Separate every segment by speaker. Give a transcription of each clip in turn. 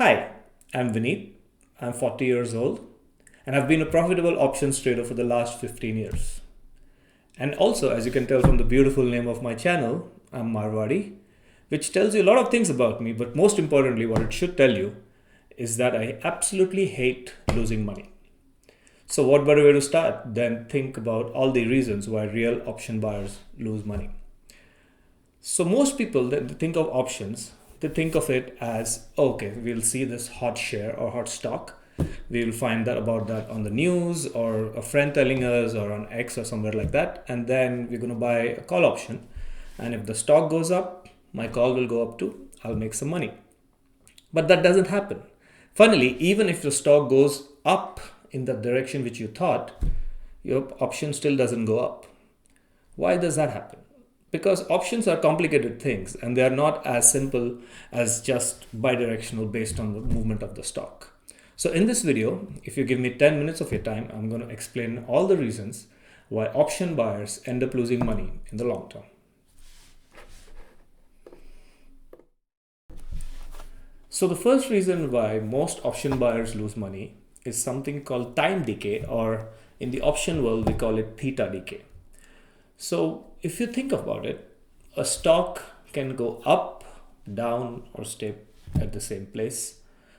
Speaker 1: Hi, I'm Vinit. I'm 40 years old and I've been a profitable options trader for the last 15 years. And also, as you can tell from the beautiful name of my channel, I'm Marwadi, which tells you a lot of things about me, but most importantly, what it should tell you is that I absolutely hate losing money. So, what better way to start than think about all the reasons why real option buyers lose money? So most people that think of options, they think of it as, okay, we'll see this hot share or hot stock. We will find that about that on the news or a friend telling us or on X or somewhere like that. And then we're going to buy a call option. And if the stock goes up, my call will go up too. I'll make some money. But that doesn't happen. Funnily, even if the stock goes up in the direction which you thought, your option still doesn't go up. Why does that happen? Because options are complicated things and they are not as simple as just bidirectional based on the movement of the stock. So in this video, if you give me 10 minutes of your time, I'm going to explain all the reasons why option buyers end up losing money in the long term. So the first reason why most option buyers lose money is something called time decay, or in the option world, we call it theta decay. So if you think about it, a stock can go up, down, or stay at the same place.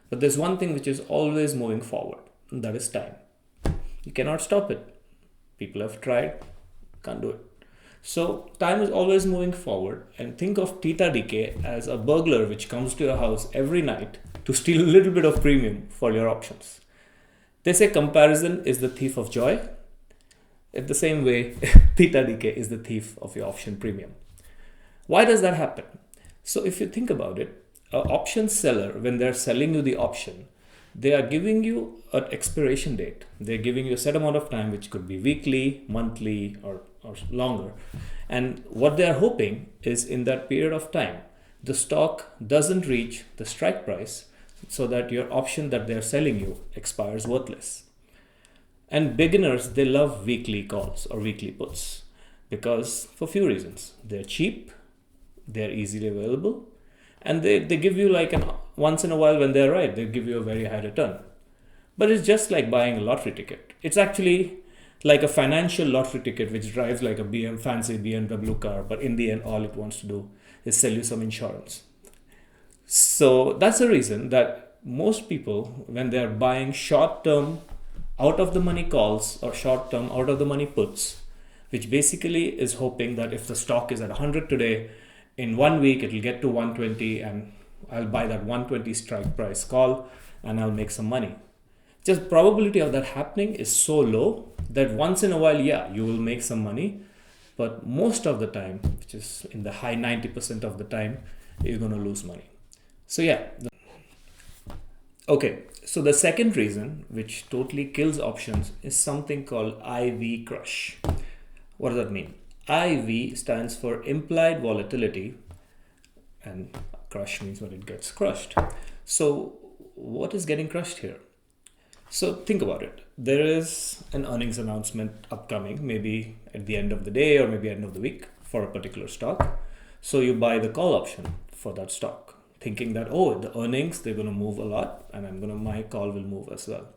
Speaker 1: But there's one thing which is always moving forward, and that is time. You cannot stop it. People have tried, can't do it. So time is always moving forward, and think of theta decay as a burglar which comes to your house every night to steal a little bit of premium for your options. They say comparison is the thief of joy. In the same way, theta decay is the thief of your option premium. Why does that happen? So if you think about it, an option seller, when they're selling you the option, they are giving you an expiration date. They're giving you a set amount of time, which could be weekly, monthly, or longer. And what they are hoping is in that period of time, the stock doesn't reach the strike price so that your option that they're selling you expires worthless. And beginners, they love weekly calls or weekly puts because for a few reasons. They're cheap, they're easily available, and they give you like once in a while when they're right, they give you a very high return. But it's just like buying a lottery ticket. It's actually like a financial lottery ticket which drives like a fancy BMW car, but in the end, all it wants to do is sell you some insurance. So that's the reason that most people, when they're buying short-term out of the money calls or short term out of the money puts, which basically is hoping that if the stock is at 100 today, in 1 week it'll get to 120 and I'll buy that 120 strike price call and I'll make some money. Just probability of that happening is so low that once in a while, yeah, you will make some money, but most of the time, which is in the high 90% of the time, you're going to lose money. So yeah. Okay, so the second reason which totally kills options is something called IV crush. What does that mean? IV stands for implied volatility and crush means when it gets crushed. So what is getting crushed here? So think about it. There is an earnings announcement upcoming, maybe at the end of the day or maybe end of the week for a particular stock. So you buy the call option for that stock, thinking that, oh, the earnings, they're going to move a lot and my call will move as well.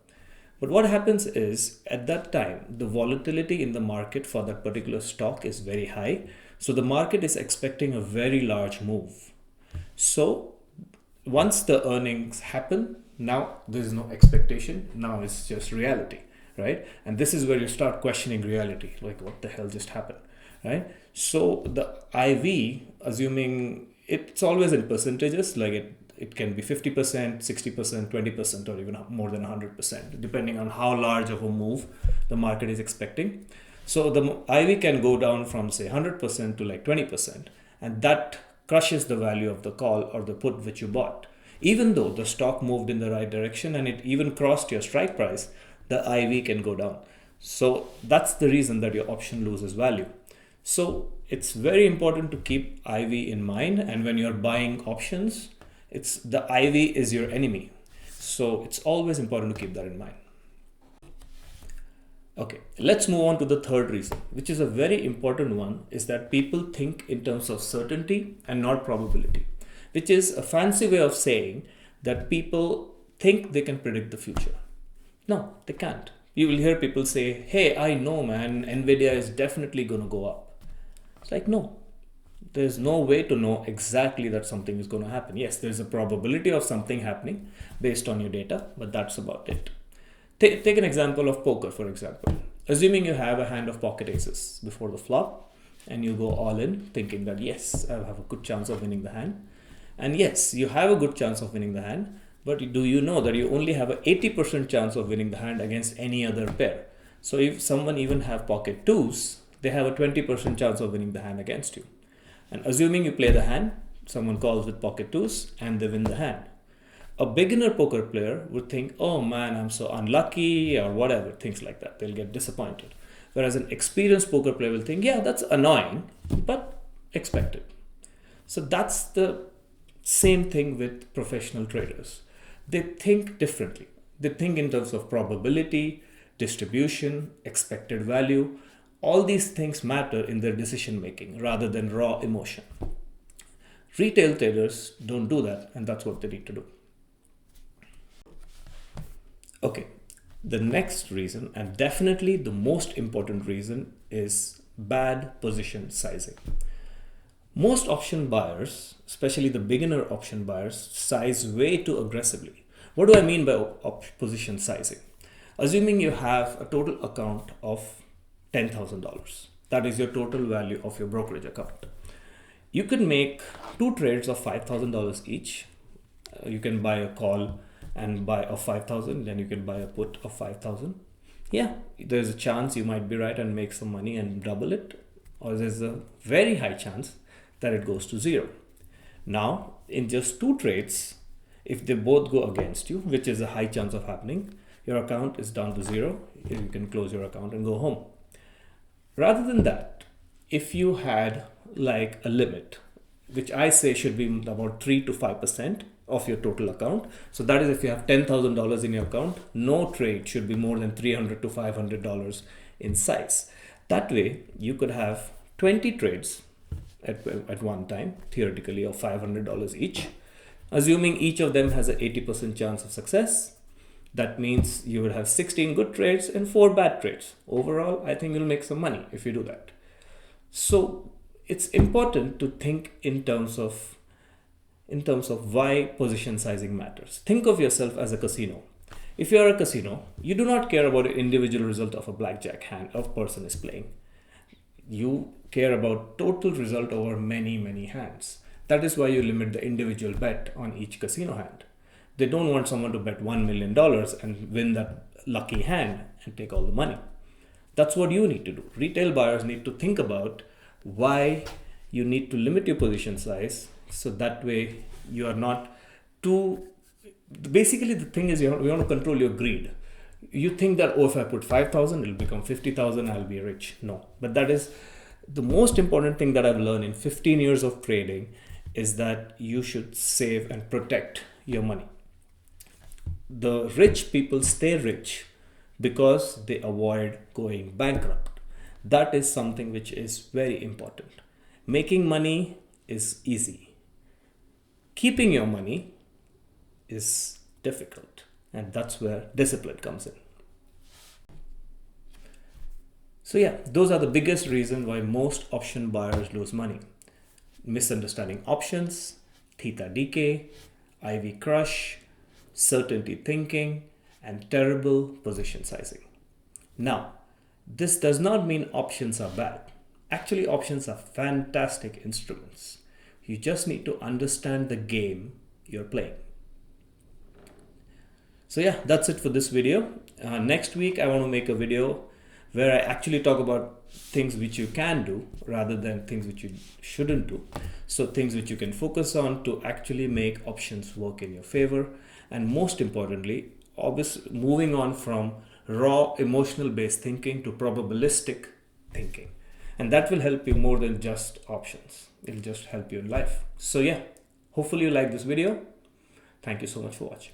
Speaker 1: But what happens is at that time, the volatility in the market for that particular stock is very high. So the market is expecting a very large move. So once the earnings happen, now there's no expectation. Now it's just reality, right? And this is where you start questioning reality. Like, what the hell just happened, right? So the IV, assuming it's always in percentages, like it can be 50%, 60%, 20%, or even more than 100%, depending on how large of a move the market is expecting. So the IV can go down from say 100% to like 20%, and that crushes the value of the call or the put which you bought. Even though the stock moved in the right direction and it even crossed your strike price, the IV can go down. So that's the reason that your option loses value. So it's very important to keep IV in mind, and when you're buying options, it's the IV is your enemy. So it's always important to keep that in mind. Okay, let's move on to the third reason, which is a very important one, is that people think in terms of certainty and not probability, which is a fancy way of saying that people think they can predict the future. No, they can't. You will hear people say, hey, I know, man, Nvidia is definitely going to go up. It's like, no, there's no way to know exactly that something is going to happen. Yes, there's a probability of something happening based on your data, but that's about it. Take an example of poker, for example. Assuming you have a hand of pocket aces before the flop, and you go all in thinking that, yes, I have a good chance of winning the hand. And yes, you have a good chance of winning the hand, but do you know that you only have an 80% chance of winning the hand against any other pair? So if someone even have pocket twos, they have a 20% chance of winning the hand against you. And assuming you play the hand, someone calls with pocket twos and they win the hand. A beginner poker player would think, oh man, I'm so unlucky or whatever, things like that. They'll get disappointed. Whereas an experienced poker player will think, yeah, that's annoying, but expected. So that's the same thing with professional traders. They think differently. They think in terms of probability, distribution, expected value. All these things matter in their decision making rather than raw emotion. Retail traders don't do that, and that's what they need to do. Okay, the next reason, and definitely the most important reason, is bad position sizing. Most option buyers, especially the beginner option buyers, size way too aggressively. What do I mean by position sizing? Assuming you have a total account of $10,000, that is your total value of your brokerage account. You can make two trades of $5,000 each. You can buy a call and buy of 5,000, then you can buy a put of 5,000. Yeah, there's a chance you might be right and make some money and double it, or there's a very high chance that it goes to zero. Now, in just two trades, if they both go against you, which is a high chance of happening, your account is down to zero. You can close your account and go home. Rather than that, if you had like a limit, which I say should be about 3 to 5% of your total account. So that is if you have $10,000 in your account, no trade should be more than $300 to $500 in size. That way, you could have 20 trades at one time, theoretically, of $500 each. Assuming each of them has an 80% chance of success, that means you would have 16 good trades and 4 bad trades. Overall, I think you'll make some money if you do that. So it's important to think in terms of why position sizing matters. Think of yourself as a casino. If you are a casino, you do not care about the individual result of a blackjack hand a person is playing. You care about total result over many, many hands. That is why you limit the individual bet on each casino hand. They don't want someone to bet $1 million and win that lucky hand and take all the money. That's what you need to do. Retail buyers need to think about why you need to limit your position size, so that way you are not too... Basically, the thing is you want to control your greed. You think that, oh, if I put 5,000, it'll become 50,000, I'll be rich. No, but that is the most important thing that I've learned in 15 years of trading, is that you should save and protect your money. The rich people stay rich because they avoid going bankrupt. That is something which is very important. Making money is easy. Keeping your money is difficult, and that's where discipline comes in. So yeah, those are the biggest reasons why most option buyers lose money. Misunderstanding options, theta decay, IV crush, certainty thinking, and terrible position sizing. Now, this does not mean options are bad. Actually, options are fantastic instruments. You just need to understand the game you're playing. So yeah, that's it for this video. Next week, I want to make a video where I actually talk about things which you can do rather than things which you shouldn't do. So things which you can focus on to actually make options work in your favor. And most importantly, obviously moving on from raw emotional based thinking to probabilistic thinking. And that will help you more than just options. It'll just help you in life. So yeah, hopefully you like this video. Thank you so much for watching.